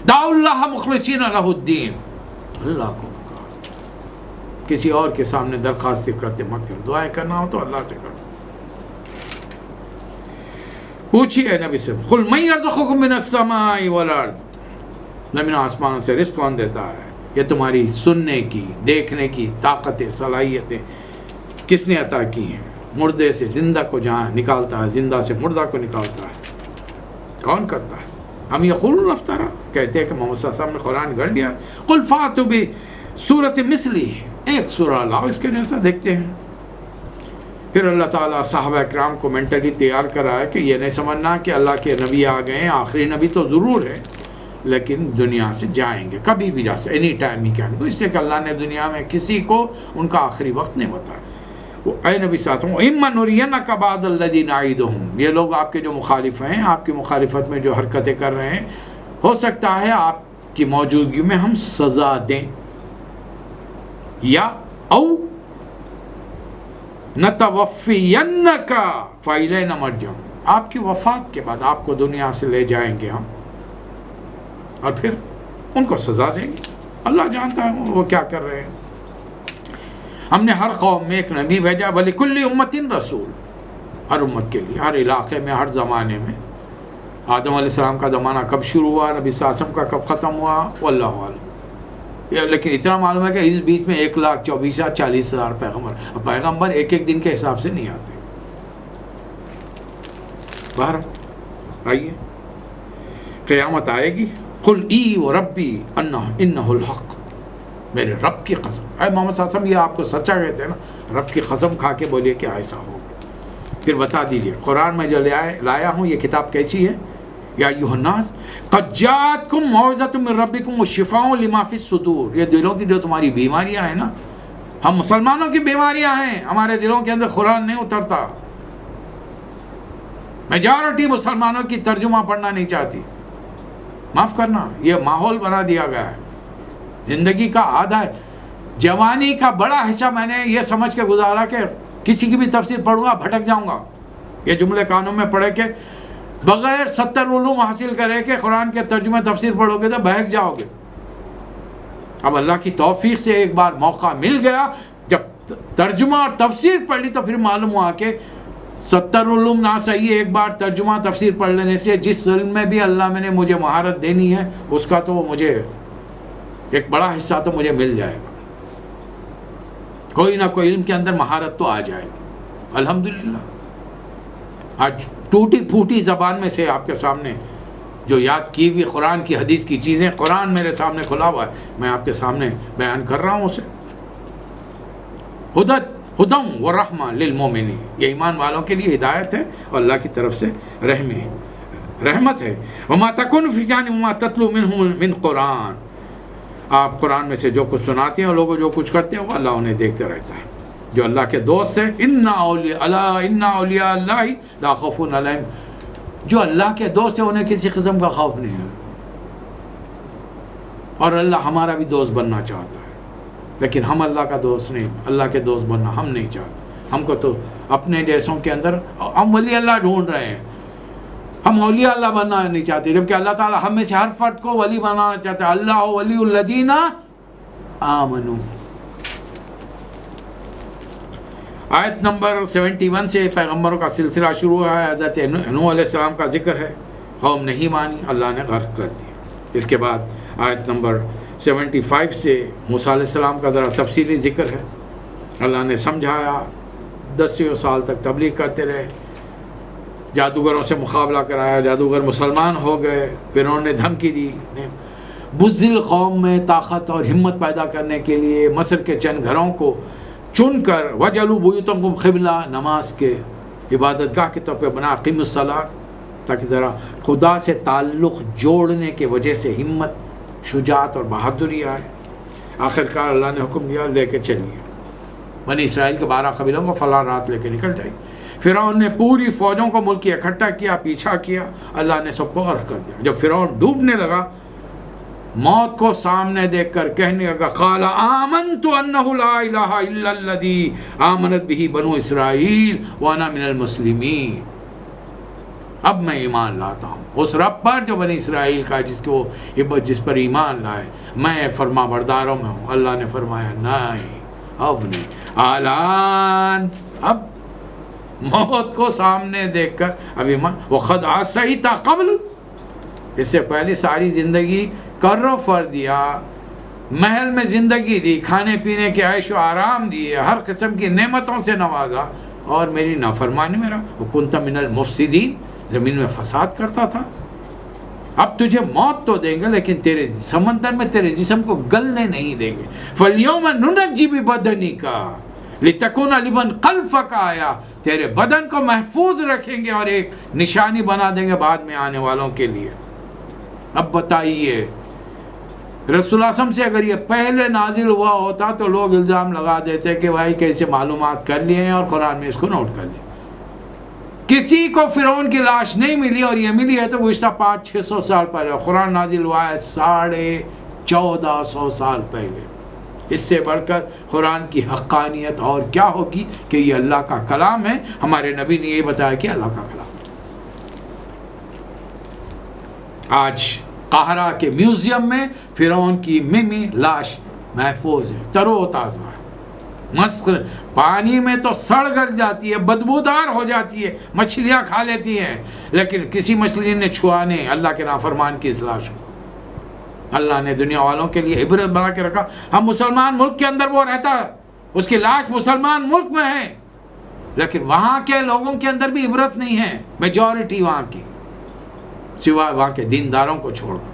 دعوا اللہ مخلصین لہ الدین، اللہ کو پکار، کسی اور کے سامنے درخواست کرتے مت کرو، دعائیں کرنا ہو تو اللہ سے کرو۔ پوچھیے نبی سے، قل من یرزقکم من السماء والارض، زمین آسمان سے رزق کون دیتا ہے؟ یہ تمہاری سننے کی، دیکھنے کی طاقتیں، صلاحیتیں کس نے عطا کی ہیں؟ مردے سے زندہ کو جہاں نکالتا ہے، زندہ سے مردہ کو نکالتا ہے، کون کرتا ہے؟ ہم یقولون افترا، کہتے ہیں کہ محمد صلی اللہ علیہ وسلم نے قرآن گھڑ لیا۔ قل فاتوا بسورۃ مثلہ، ایک سورہ لاؤ اس کے جیسا، دیکھتے ہیں۔ پھر اللہ تعالیٰ صحابہ اکرام کو مینٹلی تیار کرا ہے کہ یہ نہیں سمجھنا کہ اللہ کے نبی آ گئے ہیں، آخری نبی تو ضرور ہے لیکن دنیا سے جائیں گے، کبھی بھی جا سکتے، any time he can go, اس لیے کہ اللہ نے دنیا میں کسی کو ان کا آخری وقت نہیں بتایا۔ وہ اے نبی ساتھ ہوں، اما نرینک بعض الذی نعیدہم، یہ لوگ آپ کے جو مخالف ہیں، آپ کی مخالفت میں جو حرکتیں کر رہے ہیں، ہو سکتا ہے آپ کی موجودگی میں ہم سزا دیں، یا او نتوفینک فالینا مرجعہم، آپ کی وفات کے بعد آپ کو دنیا سے لے جائیں گے ہم، اور پھر ان کو سزا دیں گے۔ اللہ جانتا ہے وہ کیا کر رہے ہیں۔ ہم نے ہر قوم میں ایک نبی بھیجا، وَلِكُلِّ أُمَّةٍ رسول، ہر امت کے لیے، ہر علاقے میں، ہر زمانے میں۔ آدم علیہ السلام کا زمانہ کب شروع ہوا، نبی صلی اللہ علیہ وسلم کا کب ختم ہوا، واللہ عالم۔ لیکن اتنا معلوم ہے کہ اس بیچ میں 1,24,40,000 پیغمبر، اب پیغمبر ایک ایک دن کے حساب سے نہیں آتے۔ باہر آئیے، قیامت آئے گی، قل ای و ربی انہ الحق، میرے رب کی قسم، اے محمد صلی اللہ علیہ وسلم یہ آپ کو سچا کہتے ہیں نا، رب کی قسم کھا کے بولیے کہ ایسا ہوگا۔ پھر بتا دیجئے قرآن میں جو لایا ہوں یہ کتاب کیسی ہے؟ یا ایھا الناس قد جاءتکم موعظۃ من ربکم وشفاء لما فی الصدور، یہ دلوں کی جو تمہاری بیماریاں ہیں نا، ہم مسلمانوں کی بیماریاں ہیں، ہمارے دلوں کے اندر قرآن نہیں اترتا، میجارٹی مسلمانوں کی ترجمہ پڑھنا نہیں چاہتی، معاف کرنا، یہ ماحول بنا دیا گیا ہے، زندگی کا آدھا جوانی کا بڑا حصہ میں نے یہ سمجھ کے گزارا کہ کسی کی بھی تفسیر پڑھوں گا بھٹک جاؤں گا، یہ جملے کانوں میں پڑھے کہ بغیر 70 علوم حاصل کرے کہ قرآن کے ترجمہ تفسیر پڑھو گے تو بہک جاؤ گے۔ اب اللہ کی توفیق سے ایک بار موقع مل گیا، جب ترجمہ اور تفسیر پڑھ لی تو پھر معلوم ہوا کہ 70 علوم نہ صحیح، ایک بار ترجمہ تفسیر پڑھ لینے سے جس علم میں بھی اللہ نے مجھے مہارت دینی ہے اس کا تو مجھے ایک بڑا حصہ تو مجھے مل جائے گا، کوئی نہ کوئی علم کے اندر مہارت تو آ جائے گی الحمدللہ۔ آج ٹوٹی پھوٹی زبان میں سے آپ کے سامنے جو یاد کی ہوئی قرآن کی حدیث کی چیزیں، قرآن میرے سامنے کھلا ہوا ہے، میں آپ کے سامنے بیان کر رہا ہوں اسے۔ ہدم و رحمہ للمومنین، یہ ایمان والوں کے لیے ہدایت ہے اور اللہ کی طرف سے رحمت ہے۔ وما تکن فی شأن وما تتلو منہ من قرآن، آپ قرآن میں سے جو کچھ سناتے ہیں اور لوگ جو کچھ کرتے ہیں وہ اللہ انہیں دیکھتے رہتا ہے۔ جو اللہ کے دوست ہیں، ان اولیاء اللہ لا خوف علیہم، جو اللہ کے دوست ہیں انہیں کسی قسم کا خوف نہیں ہے، اور اللہ ہمارا بھی دوست بننا چاہتا ہے، لیکن ہم اللہ کا دوست نہیں، اللہ کے دوست بننا ہم نہیں چاہتے۔ ہم کو تو اپنے جیسوں کے اندر ہم ولی اللہ ڈھونڈ رہے ہیں، ہم اولیاء اللہ بننا نہیں چاہتے، جبکہ اللہ تعالیٰ ہم میں سے ہر فرد کو ولی بنانا چاہتا ہے۔ اللہ ولی الذین آمنوا، آیت نمبر 71 سے پیغمبروں کا سلسلہ شروع ہوا ہے، حضرت نوح علیہ السلام کا ذکر ہے، قوم نہیں مانی، اللہ نے غرق کر دیا۔ اس کے بعد آیت نمبر 75 سے موسیٰ علیہ السلام کا ذرا تفصیلی ذکر ہے، اللہ نے سمجھایا، 10 سال تک تبلیغ کرتے رہے، جادوگروں سے مقابلہ کرایا، جادوگر مسلمان ہو گئے، پھر انہوں نے دھمکی دی، بزدل قوم میں طاقت اور ہمت پیدا کرنے کے لیے مصر کے چند گھروں کو چن کر وَجَعَلُوا بُيُوتَكُمْ قِبْلَةً، نماز کے عبادت گاہ کے طور پہ بنا، اقیموا الصلاۃ، تاکہ ذرا خدا سے تعلق جوڑنے کے وجہ سے ہمت، شجاعت اور بہادری آئے۔ آخرکار اللہ نے حکم دیا، لے کے چلیے بنی اسرائیل کے 12 قبیلوں کو فلاں رات لے کے نکل جائے۔ فرعون نے پوری فوجوں کو ملک کی اکٹھا کیا، پیچھا کیا، اللہ نے سب کو غرق کر دیا۔ جب فرعون ڈوبنے لگا، موت کو سامنے دیکھ کر کہنے لگا، قال آمنت انہ لا الہ الا الذی آمنت بہ بنو اسرائیل وانا من المسلمین، اب میں ایمان لاتا ہوں اس رب پر جو بنی اسرائیل کا جس پر ایمان لائے، میں فرما برداروں میں ہوں۔ اللہ نے فرمایا نہیں، اب نہیں، آلان، اب موت کو سامنے دیکھ کر اب ایمان، وَقَدْ عَصَيْتَ قبل، اس سے پہلے ساری زندگی کر و فر دیا، محل میں زندگی دی، کھانے پینے کے عیش و آرام دیے، ہر قسم کی نعمتوں سے نوازا، اور میری نافرمانی میں رہا، وَكُنْتَ مِنَ الْمُفْسِدِينَ، زمین میں فساد کرتا تھا۔ اب تجھے موت تو دیں گے لیکن تیرے سمندر میں تیرے جسم کو گلنے نہیں دیں گے۔ فَالْيَوْمَ نُنَجِّي بِبَدَنِكَ لِتَكُونَ لِمَنْ خَلْفَكَ آیَةً، تیرے بدن کو محفوظ رکھیں گے اور ایک نشانی بنا دیں گے بعد میں آنے والوں کے لیے۔ اب بتائیے رسول اللہ صلی اللہ علیہ وسلم سے اگر یہ پہلے نازل ہوا ہوتا تو لوگ الزام لگا دیتے کہ بھائی کیسے معلومات کر لیے ہیں اور قرآن میں اس کو نوٹ کر لیں۔ کسی کو فرعون کی لاش نہیں ملی اور یہ ملی ہے تو گزشتہ 500-600 سال پہلے، قرآن نازل ہوا ہے 1450 سال پہلے۔ اس سے بڑھ کر قرآن کی حقانیت اور کیا ہوگی کہ یہ اللہ کا کلام ہے، ہمارے نبی نے یہ بتایا کہ اللہ کا کلام۔ آج قاہرہ کے میوزیم میں فرعون کی ممی لاش محفوظ ہے، تر و تازہ ہے، پانی میں تو سڑ گل جاتی ہے، بدبودار ہو جاتی ہے، مچھلیاں کھا لیتی ہیں، لیکن کسی مچھلی نے چھوا نہیں اللہ کے نافرمان کی اس لاش کو۔ اللہ نے دنیا والوں کے لیے عبرت بنا کے رکھا۔ ہم مسلمان ملک کے اندر وہ رہتا ہے، اس کی لاش مسلمان ملک میں ہے، لیکن وہاں کے لوگوں کے اندر بھی عبرت نہیں ہے، میجورٹی وہاں کی، سوائے وہاں کے دینداروں کو چھوڑ کر۔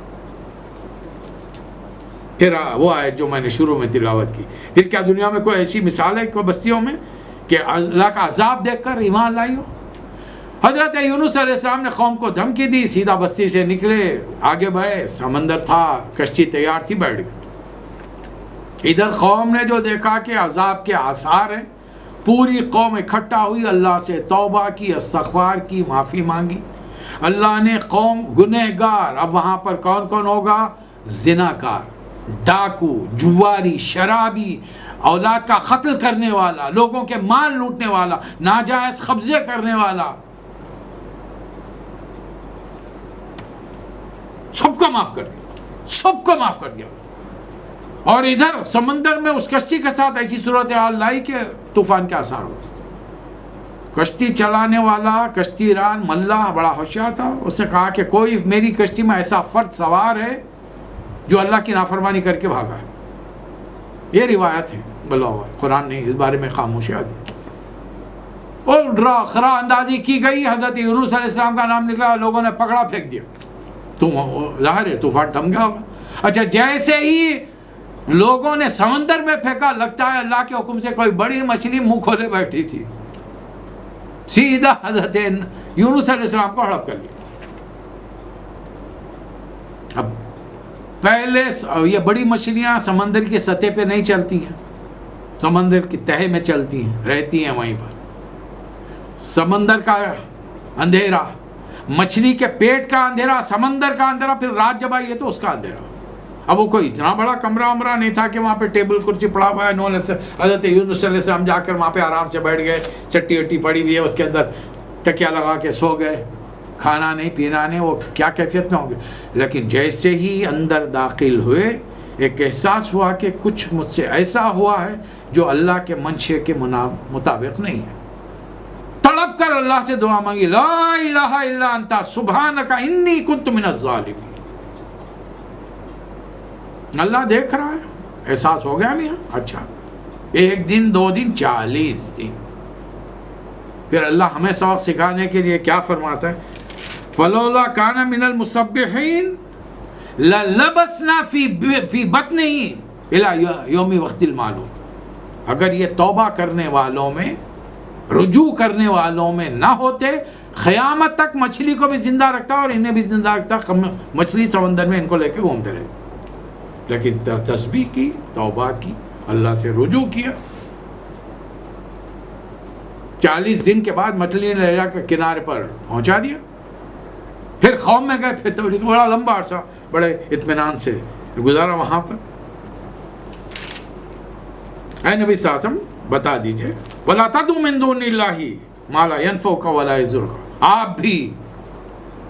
پھر وہ آیت جو میں نے شروع میں تلاوت کی، پھر کیا دنیا میں کوئی ایسی مثال ہے کوئی بستیوں میں کہ اللہ کا عذاب دیکھ کر ایمان لائی ہو؟ حضرت یونس علیہ السلام نے قوم کو دھمکی دی، سیدھا بستی سے نکلے، آگے بڑھے، سمندر تھا، کشتی تیار تھی، بیٹھ گئے۔ ادھر قوم نے جو دیکھا کہ عذاب کے آثار ہیں، پوری قوم اکٹھا ہوئی، اللہ سے توبہ کی، استغفار کی، معافی مانگی۔ اللہ نے قوم گنہگار، اب وہاں پر کون کون ہوگا؟ زناکار، ڈاکو، جواری، شرابی، اولاد کا قتل کرنے والا، لوگوں کے مال لوٹنے والا، ناجائز قبضے کرنے والا، سب کو معاف کر دیا، سب کو معاف کر دیا۔ اور ادھر سمندر میں اس کشتی کے ساتھ ایسی صورتحال لائی کہ طوفان کے آثار ہوئے۔ کشتی چلانے والا، کشتی ران ملہ بڑا ہوشیار تھا، اس نے کہا کہ کوئی میری کشتی میں ایسا فرد سوار ہے جو اللہ کی نافرمانی کر کے بھاگا ہے۔ یہ روایت ہے، بلا ہوا قرآن نے اس بارے میں خاموشیاں دی اور ڈرا خرا اندازی کی گئی۔ حضرت یونس علیہ السلام کا نام نکلا، لوگوں نے پکڑا، پھینک دیا، تو ظاہر ہے طوفان تھم گیا ہوگا۔ اچھا، جیسے ہی لوگوں نے سمندر میں پھینکا، لگتا ہے اللہ کے حکم سے کوئی بڑی مچھلی منہ کھولے بیٹھی تھی، سیدھا حضرت یونس علیہ السلام کو ہڑپ کر لیا۔ اب پہلے یہ بڑی مچھلیاں سمندر کی سطح پہ نہیں چلتی ہیں، سمندر کی تہہ میں چلتی ہیں، رہتی ہیں وہیں پر۔ سمندر کا اندھیرا، مچھلی کے پیٹ کا اندھیرا، سمندر کا اندھیرا، پھر رات جب آئی ہے تو اس کا اندھیرا۔ اب وہ کوئی اتنا بڑا کمرہ ومرہ نہیں تھا کہ وہاں پہ ٹیبل کرسی پڑا ہوا ہے۔ حضرت یونس علیہ السلام جا کر وہاں پہ آرام سے بیٹھ گئے، چٹی وٹی پڑی ہوئی ہے، اس کے اندر تکیا لگا کے سو گئے، کھانا نہیں پینا نہیں، وہ کیا کیفیت میں ہوں گے۔ لیکن جیسے ہی اندر داخل ہوئے، ایک احساس ہوا کہ کچھ مجھ سے ایسا ہوا ہے جو اللہ کے منشے کے مطابق نہیں ہے۔ تڑپ کر اللہ سے دعا مانگی، لا الہ الا انت سبحانک انی کنت من الظالمین۔ اللہ دیکھ رہا ہے، احساس ہو گیا میرا۔ اچھا، 1 دن 2 دن 40 دن، پھر اللہ ہمیں سبق سکھانے کے لیے کیا فرماتا ہے؟ فلولا کان من المسبحین للبسنا فی بطنہ الی یوم وقت المعلوم۔ اگر یہ توبہ کرنے والوں میں، رجوع کرنے والوں میں نہ ہوتے، قیامت تک مچھلی کو بھی زندہ رکھتا اور انہیں بھی زندہ رکھتا، مچھلی سمندر میں ان کو لے کے گھومتے رہتے، لیکن تسبیح کی، توبہ کی، اللہ سے رجوع کیا۔ 40 دن کے بعد مچھلی نے لے جا کر کنارے پر پہنچا دیا۔ پھر قوم میں گئے، پھر تبلیغ، بڑا لمبا عرصہ بڑے اطمینان سے گزارا وہاں پر۔ اے نبی صلی اللہ علیہ وسلم بتا دیجئے، وَلَا تَدْعُوا مِن دُونِ اللَّهِ مَا لَا يَنفَعُكَ وَلَا يَضُرُّكَ۔ آپ بھی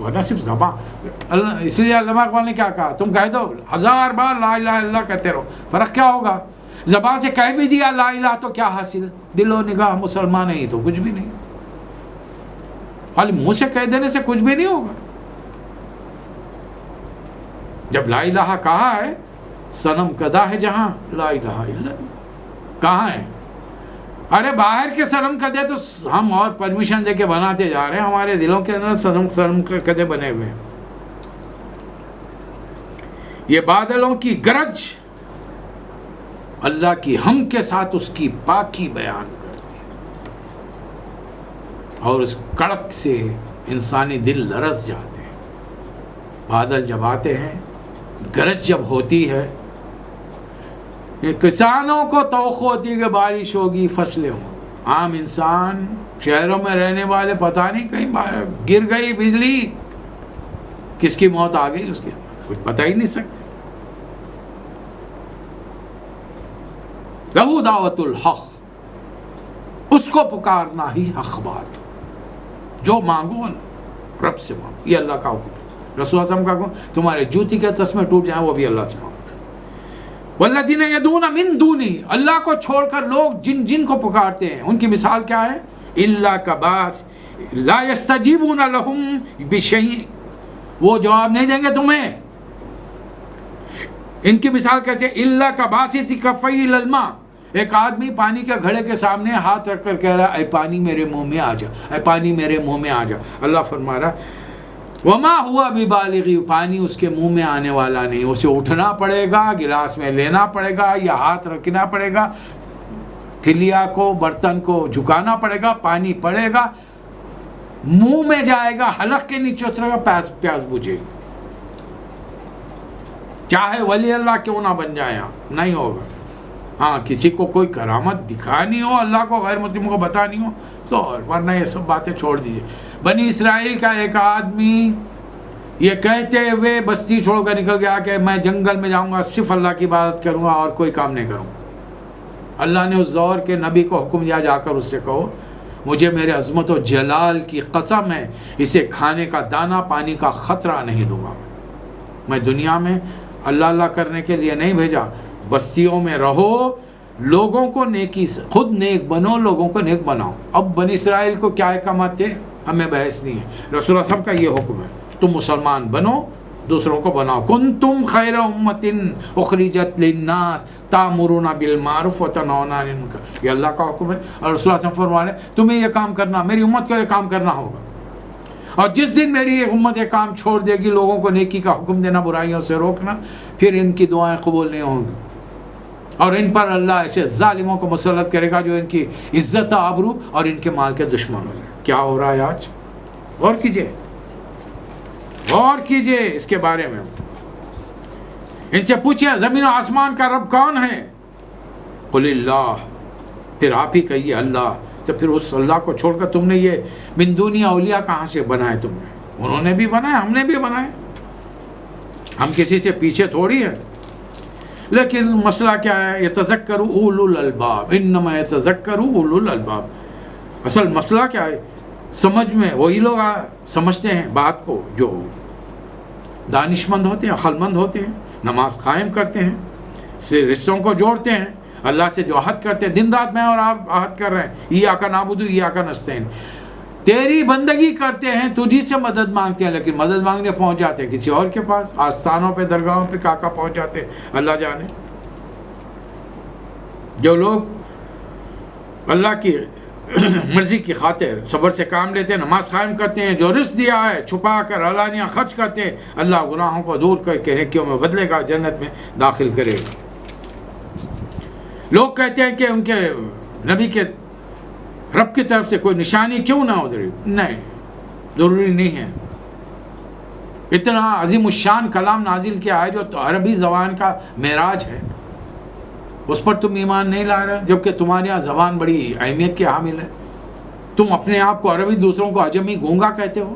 ورنہ صرف زبان. اس لیے علامہ اقبال نے کیا کہا, تم کہہ دو 1000 بار لا الہ الا اللہ کہتے رہو, فرق کیا ہوگا؟ زبان سے کہہ بھی دیا لا الہ تو کیا حاصل؟ دل و نگاہ مسلمان نہیں تو کچھ بھی نہیں. خالی منہ سے کہہ دینے سے کچھ بھی نہیں ہوگا. جب لا الہ کہا ہے, صنم کدا ہے جہاں لا الہ الا اللہ کہاں ہے؟ ارے باہر کے صنم کدے تو ہم اور پرمیشن دے کے بناتے جا رہے ہیں, ہمارے دلوں کے اندر صنم کدے بنے ہوئے ہیں. یہ بادلوں کی گرج اللہ کی ہم کے ساتھ اس کی پاکی بیان کرتی ہے, اور اس کڑک سے انسانی دل لرز جاتے ہیں. بادل جب آتے ہیں, گرج جب ہوتی ہے, یہ کسانوں کو توقع ہوتی ہے کہ بارش ہوگی, فصلیں ہوں. عام انسان شہروں میں رہنے والے پتہ نہیں کہیں گر گئی بجلی, کس کی موت آ گئی اس کے کچھ پتہ ہی نہیں سکتے. لہو دعوت الحق, اس کو پکارنا ہی حق بات. جو مانگو رب سے مانگو, یہ اللہ کا حکم ہے. رسول اللہ صلی اللہ علیہ وسلم کا حکم, تمہارے جوتی کے تسمے ٹوٹ جائیں وہ بھی اللہ سے مانگو. والذین یدعون من دونہ, اللہ کو چھوڑ کر لوگ جن کو پکارتے ہیں ان کی مثال کیا ہے؟ الا کباس لا یستجیبون لہم بشیء, وہ جواب نہیں دیں گے تمہیں. ان کی مثال کیسے؟ الا کباسط کفیہ الی الماء, ایک آدمی پانی کے گھڑے کے سامنے ہاتھ رکھ کر کہہ رہا ہے اے پانی میرے منہ میں آ جا, اے پانی میرے منہ میں آ جا. اللہ فرما رہا وما ہوا ببالغی, پانی اس کے منہ میں آنے والا نہیں, اسے اٹھنا پڑے گا, گلاس میں لینا پڑے گا, یا ہاتھ رکھنا پڑے گا, ٹھلیا کو برتن کو جھکانا پڑے گا, پانی پڑے گا, منہ میں جائے گا, حلق کے نیچے اترے گا, پیاس بجھے گی. چاہے ولی اللہ کیوں نہ بن جائے, نہیں ہوگا. ہاں کسی کو کوئی کرامت دکھانی ہو, اللہ کو غیر مسلموں کو بتانی ہو تو, ورنہ یہ سب باتیں چھوڑ دیجیے. بنی اسرائیل کا ایک آدمی یہ کہتے ہوئے بستی چھوڑ کر نکل گیا کہ میں جنگل میں جاؤں گا, صرف اللہ کی عبادت کروں گا اور کوئی کام نہیں کروں گا. اللہ نے اس دور کے نبی کو حکم دیا, جا کر اس سے کہو مجھے میرے عظمت و جلال کی قسم ہے, اسے کھانے کا دانہ پانی کا خطرہ نہیں دوں گا. میں دنیا میں اللہ اللہ کرنے کے لیے نہیں بھیجا, بستیوں میں رہو, لوگوں کو نیکی سے, خود نیک بنو, لوگوں کو نیک بناؤ. اب بنی اسرائیل کو کیا احکامات تھے ہمیں بحث نہیں ہے. رسول اللہ صلی اللہ علیہ وسلم کا یہ حکم ہے, تم مسلمان بنو, دوسروں کو بناؤ. کنتم خیر امت اخرجت للناس تامرون بالمعروف وتنہون عن المنکر, یہ اللہ کا حکم ہے. اور رسول اللہ صلی اللہ علیہ وسلم فرما رہے ہیں تمہیں یہ کام کرنا, میری امت کو یہ کام کرنا ہوگا. اور جس دن میری یہ امت یہ کام چھوڑ دے گی, لوگوں کو نیکی کا حکم دینا, برائیوں سے روکنا, پھر ان کی دعائیں قبول نہیں ہوں گی, اور ان پر اللہ ایسے ظالموں کو مسلط کرے گا جو ان کی عزت آبرو اور ان کے مال کے دشمن ہو جائے. کیا ہو رہا ہے آج؟ غور کیجئے, غور کیجئے اس کے بارے میں. ان سے پوچھیں زمین و آسمان کا رب کون ہے؟ قل اللہ, پھر آپ ہی کہیے اللہ. تو پھر اس اللہ کو چھوڑ کر تم نے یہ من دونی اولیاء کہاں سے بنائے؟ تم نے, انہوں نے بھی بنائے, ہم نے بھی بنائے, ہم کسی سے پیچھے تھوڑی ہے. لیکن مسئلہ کیا ہے؟ یتذکر اولو الالباب, انما یتذکر اولو الالباب. اصل مسئلہ کیا ہے؟ سمجھ میں وہی لوگ سمجھتے ہیں بات کو جو دانش مند ہوتے ہیں, عقل مند ہوتے ہیں, نماز قائم کرتے ہیں, سے رشتوں کو جوڑتے ہیں, اللہ سے جو عہد کرتے ہیں. دن رات میں اور آپ عہد کر رہے ہیں, ایاک نعبد و ایاک نستعین, تیری بندگی کرتے ہیں, تجھی سے مدد مانگتے ہیں, لیکن مدد مانگنے پہنچ جاتے ہیں کسی اور کے پاس, آستانوں پہ, درگاہوں پہ کہاں پہنچ جاتے ہیں اللہ جانے. جو لوگ اللہ کی مرضی کی خاطر صبر سے کام لیتے ہیں, نماز قائم کرتے ہیں, جو رزق دیا ہے چھپا کر علانیہ خرچ کرتے ہیں, اللہ گناہوں کو دور کر کے نیکیوں میں بدلے گا, جنت میں داخل کرے گا. لوگ کہتے ہیں کہ ان کے نبی کے رب کی طرف سے کوئی نشانی کیوں نہ ہو؟ نہیں, ضروری نہیں ہے. اتنا عظیم الشان کلام نازل کیا ہے جو عربی زبان کا معراج ہے, اس پر تم ایمان نہیں لا رہے, جبکہ تمہارے یہاں زبان بڑی اہمیت کی حامل ہے. تم اپنے آپ کو عربی, دوسروں کو عجمی گونگا کہتے ہو,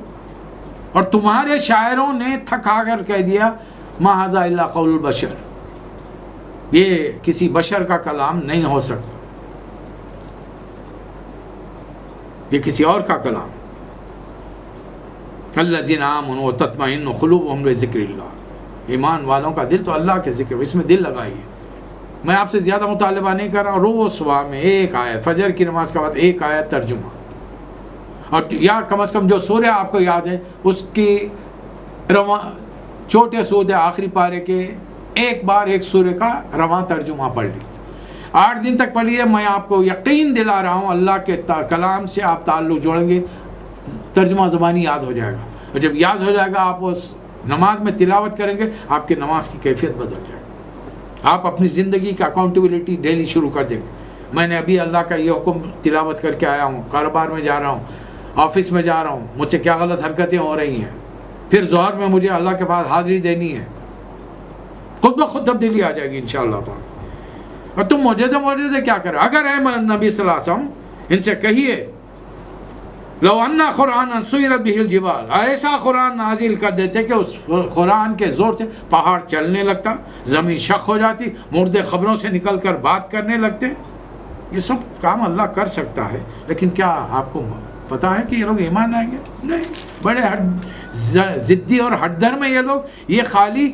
اور تمہارے شاعروں نے تھکا کر کہہ دیا ما ھذا الا قول البشر, یہ کسی بشر کا کلام نہیں ہو سکتا, یہ کسی اور کا کلام. الذین آمنوا وتطمئن قلوبهم بذکر اللہ، ایمان والوں کا دل تو اللہ کے ذکر، اس میں دل لگائیے. میں آپ سے زیادہ مطالبہ نہیں کر رہا ہوں، روز صبح میں ایک آیت، فجر کی نماز کے بعد ایک آیت ترجمہ، اور یا کم از کم جو سورہ آپ کو یاد ہے اس کی رواں چھوٹے سورہ آخری پارے کے ایک بار ایک سورہ کا رواں ترجمہ پڑھ لی. 8 دن تک پڑھیے، میں آپ کو یقین دلا رہا ہوں اللہ کے کلام سے آپ تعلق جوڑیں گے، ترجمہ زبانی یاد ہو جائے گا، اور جب یاد ہو جائے گا آپ اس نماز میں تلاوت کریں گے، آپ کی نماز کی کیفیت بدل جائے گی. آپ اپنی زندگی کا اکاؤنٹیبلٹی ڈیلی شروع کر دیں گے. میں نے ابھی اللہ کا یہ حکم تلاوت کر کے آیا ہوں، کاروبار میں جا رہا ہوں، آفس میں جا رہا ہوں، مجھ سے کیا غلط حرکتیں ہو رہی ہیں، پھر ظہر میں مجھے اللہ کے پاس حاضری دینی ہے، خود بخود تبدیلی آ جائے گی انشاءاللہ تعالی. اور تم معجزے کیا کرے؟ اگر اے نبی صلی اللہ علیہ وسلم ان سے کہیے لو انا قرآن سیرت بہ الجبال، ایسا قرآن نازل کر دیتے کہ اس قرآن کے زور سے پہاڑ چلنے لگتا، زمین شق ہو جاتی، مردے خبروں سے نکل کر بات کرنے لگتے. یہ سب کام اللہ کر سکتا ہے، لیکن کیا آپ کو پتا ہے کہ یہ لوگ ایمان لائیں گے؟ نہیں. بڑے ضدی اور ہٹ در میں یہ لوگ، یہ خالی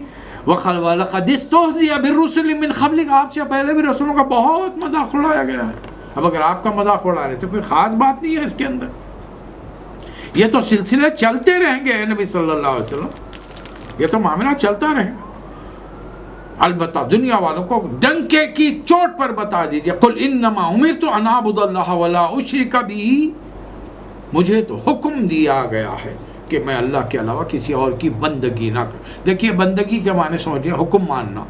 وَلَقَدِ اسْتُهْزِئَ بِالرُّسُلِ مِنْ قَبْلِكَ، آپ سے پہلے بھی رسولوں کا بہت مذاق اڑایا گیا ہے. اب اگر آپ کا مذاق اڑا رہے تو کوئی خاص بات نہیں ہے اس کے اندر. یہ تو سلسلے چلتے رہیں گے اے نبی صلی اللہ علیہ وسلم، یہ تو معاملہ چلتا رہے گا. البتہ دنیا والوں کو ڈنکے کی چوٹ پر بتا دیجیے، قُلْ إِنَّمَا أُمِرْتُ أَنْ أَعْبُدَ اللَّهَ وَلَا أُشْرِكَ بِهِ، مجھے تو حکم دیا گیا ہے کہ میں اللہ کے علاوہ کسی اور کی بندگی نہ کروں. دیکھیے بندگی کے معنی سمجھیے حکم ماننا.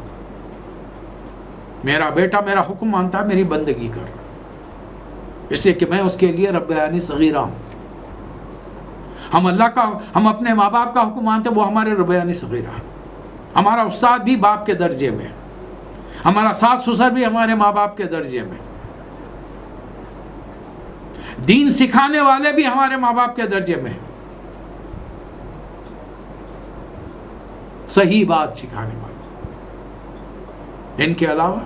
میرا بیٹا میرا حکم مانتا ہے، میری بندگی کر رہا ہے، اس لیے کہ میں اس کے لیے ربیانی صغیرہ ہوں. ہم اپنے ماں باپ کا حکم مانتے، وہ ہمارے ربیانی صغیرہ ہیں. ہمارا استاد بھی باپ کے درجے میں، ہمارا ساس سسر بھی ہمارے ماں باپ کے درجے میں، دین سکھانے والے بھی ہمارے ماں باپ کے درجے میں، صحیح بات سکھانے والے. ان کے علاوہ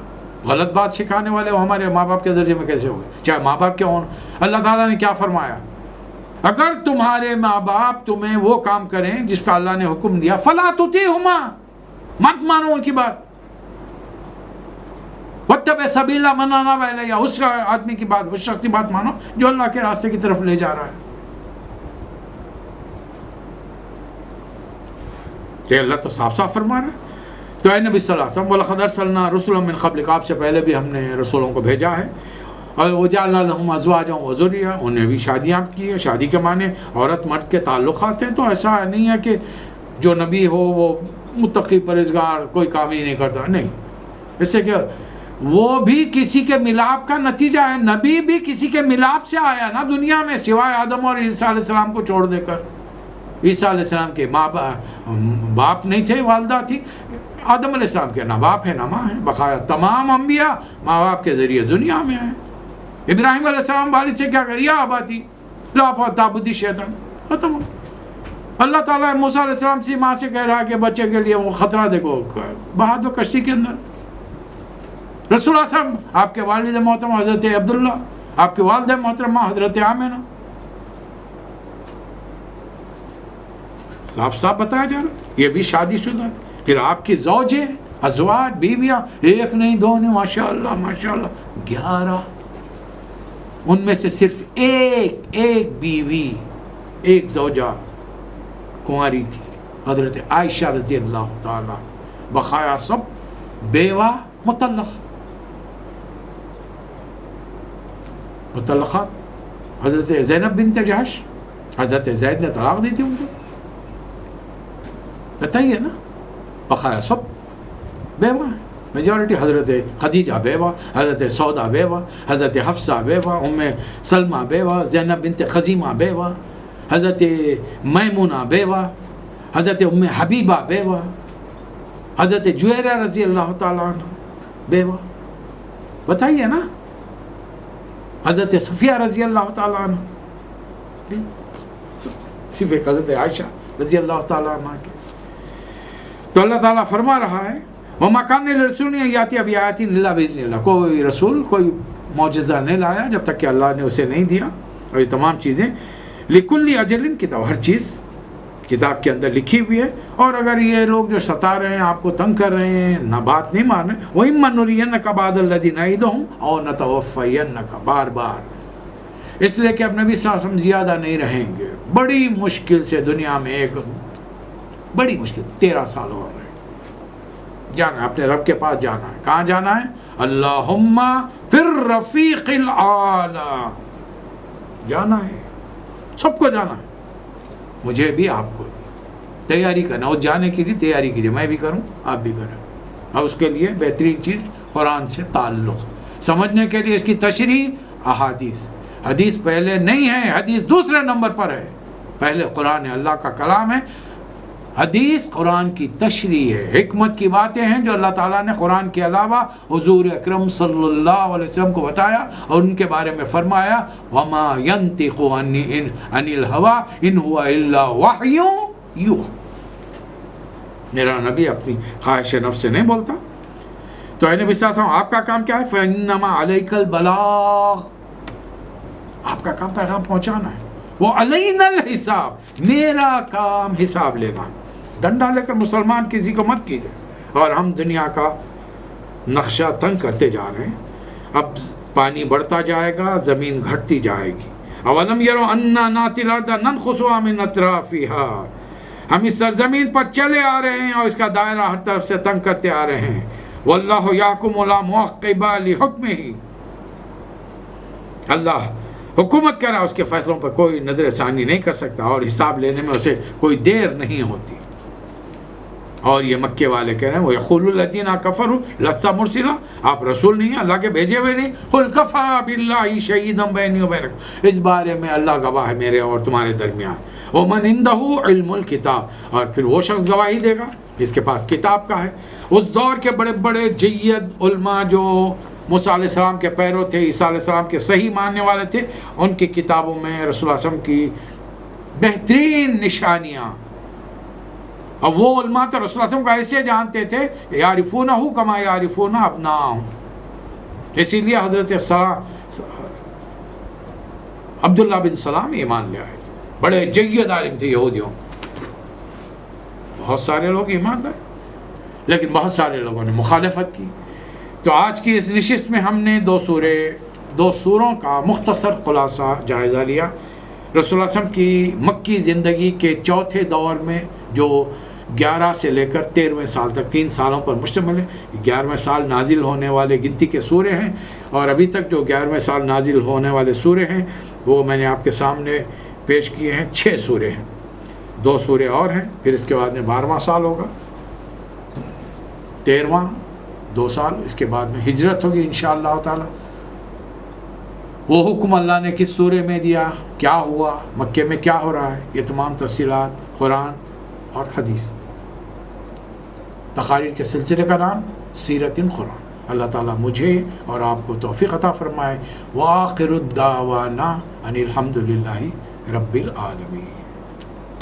غلط بات سکھانے والے وہ ہمارے ماں باپ کے درجے میں کیسے ہو گئے؟ چاہے ماں باپ کیوں ہوں. اللہ تعالیٰ نے کیا فرمایا؟ اگر تمہارے ماں باپ تمہیں وہ کام کریں جس کا اللہ نے حکم دیا، فَلَا تُطِعْهُمَا، مت مانو ان کی بات. وَاتَّبِعْ سَبِيلَ مَنْ أَنَابَ إِلَيَّ، اس آدمی کی بات، اس شخص کی بات مانو جو اللہ کے راستے کی طرف لے جا رہا ہے. کہ اللہ تو صاف صاف فرما رہا ہے. تو اے نبی صلی اللہ علیہ وسلم وَلَقَدْ أَرْسَلْنَا رُسُلًا مِّن قَبْلِكَ، آپ سے پہلے بھی ہم نے رسولوں کو بھیجا ہے. اور وَجَعَلْنَا لَهُمْ أَزْوَاجًا وَذُرِّيَّةً، انہیں بھی شادیاں کی ہیں. شادی کے معنی عورت مرد کے تعلقات ہیں. تو ایسا نہیں ہے کہ جو نبی ہو وہ متقی پرہیزگار کوئی کام ہی نہیں کرتا، نہیں. اس سے کہ وہ بھی کسی کے ملاپ کا نتیجہ ہے. نبی بھی کسی کے ملاپ سے آیا نا دنیا میں، سوائے آدم اور عیسیٰ علیہ السلام کو چھوڑ دے کر. عیسیٰ علیہ السلام کے باپ نہیں تھے، والدہ تھی. آدم علیہ السلام کے نہ باپ ہے نہ ماں ہے. بقایا تمام انبیاء ماں باپ کے ذریعے دنیا میں ہیں. ابراہیم علیہ السلام والد سے کیا کہا؟ یا اباتی لا تعبدی شیطان، ختم ہو. اللہ تعالیٰ موسیٰ علیہ السلام سے ماں سے کہہ رہا کہ بچے کے لیے وہ خطرہ دیکھو، بہا دو کشتی کے اندر. رسول اللہ صلی اللہ علیہ وسلم، آپ کے والد محترم حضرت عبداللہ، آپ کے والدہ محترمہ حضرت آمنہ، صاف صاف بتایا جا رہا. یہ بھی شادی شدہ تھے. پھر آپ کی زوجیں، ازواج، بیویاں، ایک نہیں دو نہیں، ماشاءاللہ ماشاءاللہ 11. ان میں سے صرف ایک بیوی، ایک زوجہ کنواری تھی، حضرت عائشہ رضی اللہ تعالی. بقایا سب بیوہ مطلقات. حضرت زینب بنت جحش، حضرت زید نے طلاق دی تھی ان کو. بتائیے نا، بقایا سب بیوہ ہیں. میجورٹی حضرت خدیجہ بیوہ، حضرت سودا بیوہ، حضرت حفصہ بیوہ، ام سلمہ بیوہ، زینب بنت خزیمہ بیوہ، حضرت میمونہ بیوہ، حضرت ام حبیبہ بیوہ، حضرت جویریہ رضی اللہ تعالیٰ عنہ بیوہ. بتائیے نا، حضرت صفیہ رضی اللہ تعالیٰ عنہ، صرف ایک حضرت عائشہ رضی اللہ تعالیٰ عنہ کے. تو اللہ تعالیٰ فرما رہا ہے وَمَا كَانَ لِرَسُولٍ أَن يَأْتِيَ بِآيَةٍ إِلَّا بِإِذْنِ اللَّهِ، کوئی رسول کوئی معجزہ نہیں لایا جب تک کہ اللہ نے اسے نہیں دیا. اور یہ تمام چیزیں لِكُلِّ أَجَلٍ کتاب، ہر چیز کتاب کے اندر لکھی ہوئی ہے. اور اگر یہ لوگ جو ستا رہے ہیں، آپ کو تنگ کر رہے ہیں، نہ بات نہیں مان رہے، وَإِمَّا نُرِيَنَّكَ بَعْضَ الَّذِي نَعِدُهُمْ أَوْ نَتَوَفَّيَنَّكَ، بار بار اس لیے کہ اب نبی صلی اللہ علیہ وسلم زیادہ نہیں رہیں گے. بڑی مشکل سے دنیا میں ایک بڑی مشکل 13 سال اور رہے. جانا ہے اپنے رب کے پاس، جانا ہے. کہاں جانا ہے؟ اللہم فی الرفیق الاعلی، جانا ہے. سب کو جانا ہے، مجھے بھی آپ کو بھی. تیاری کرنا، اور جانے کے لیے تیاری کیجیے. میں بھی کروں، آپ بھی کریں. اور اس کے لیے بہترین چیز قرآن سے تعلق. سمجھنے کے لیے اس کی تشریح احادیث. حدیث پہلے نہیں ہے، حدیث دوسرے نمبر پر ہے. پہلے قرآن ہے، اللہ کا کلام ہے. حدیث قرآن کی تشریح ہے، حکمت کی باتیں ہیں جو اللہ تعالیٰ نے قرآن کے علاوہ حضور اکرم صلی اللہ علیہ وسلم کو بتایا اور ان کے بارے میں فرمایا وَمَا يَنْتِقُ عَنِ الْهَوَىٰ إِنْ هُوَ إِلَّا وَحْيٌ يُوحَىٰ. میرا نبی اپنی خواہش نفس سے نہیں بولتا. تو اے نبی صلی اللہ علیہ وسلم، آپ کا کام کیا ہے؟ فَإِنَّمَا عَلَيْكَ الْبَلَاغُ، آپ کا کام پیغام پہنچانا ہے. وہ علینا الحساب، میرا کام حساب لینا. ڈنڈا لے کر مسلمان کسی کو مت کیجیے. اور ہم دنیا کا نقشہ تنگ کرتے جا رہے ہیں. اب پانی بڑھتا جائے گا، زمین گھٹتی جائے گی. اولم یروا انا ناتی الارض ننخسها من اطرافها، ہم اس سرزمین پر چلے آ رہے ہیں اور اس کا دائرہ ہر طرف سے تنگ کرتے آ رہے ہیں. واللہ یحکم لا معقب لحکمہ، اللہ حکومت کر رہا ہے، اس کے فیصلوں پر کوئی نظر ثانی نہیں کر سکتا اور حساب لینے میں اسے کوئی دیر نہیں ہوتی. اور یہ مکے والے کہہ رہے ہیں وَيَقُولُ الَّذِينَ كَفَرُوا لَسْتَ مُرْسِلًا، آپ رسول نہیں ہیں، اللہ کے بھیجے ہوئے نہیں. قُلْ كَفَىٰ بِاللَّهِ شَهِيدًا بَيْنِي وَبَيْنَكُمْ، اس بارے میں اللہ گواہ ہے میرے اور تمہارے درمیان. وَمَنْ عِندَهُ عِلْمُ الْكِتَابِ، اور پھر وہ شخص گواہی دے گا جس کے پاس کتاب کا ہے. اس دور کے بڑے بڑے جید علماء جو موسیٰ علیہ السلام کے پیرو تھے، عیسیٰ علیہ السلام کے صحیح ماننے والے تھے، ان کی کتابوں میں رسول اللہ صلی اللہ علیہ وسلم کی بہترین نشانیاں. اور وہ علماء تو رسول اللہ صلی اللہ علیہ وسلم کو ایسے جانتے تھے یعرفونہ کما یعرفون ابناءہم. اسی لیے حضرت عبداللہ بن سلام ایمان لے آئے تھے، بڑے جید عالم تھے یہودیوں. بہت سارے لوگ ایمان لائے لیکن بہت سارے لوگوں نے مخالفت کی. تو آج کی اس نشست میں ہم نے دو سوروں کا مختصر خلاصہ جائزہ لیا. رسول اللہ صلی اللہ علیہ وسلم کی مکی زندگی کے چوتھے دور میں جو 11 سے لے کر 13ویں سال تک 3 سالوں پر مشتمل ہے. 11ویں سال نازل ہونے والے گنتی کے سورے ہیں، اور ابھی تک جو 11ویں سال نازل ہونے والے سورے ہیں وہ میں نے آپ کے سامنے پیش کیے ہیں. 6 سورے ہیں، 2 سورے اور ہیں. پھر اس کے بعد میں 12واں سال ہوگا، 13واں 2 سال، اس کے بعد میں ہجرت ہوگی انشاءاللہ تعالی. وہ حکم اللہ نے کس سورے میں دیا، کیا ہوا، مکے میں کیا ہو رہا ہے، یہ تمام تفصیلات قرآن اور حدیث. تقاریر کے سلسلے کا نام سیرت قرآن. اللہ تعالیٰ مجھے اور آپ کو توفیق عطا فرمائے. وآخر الدعوانا ان الحمد للہ رب العالمین.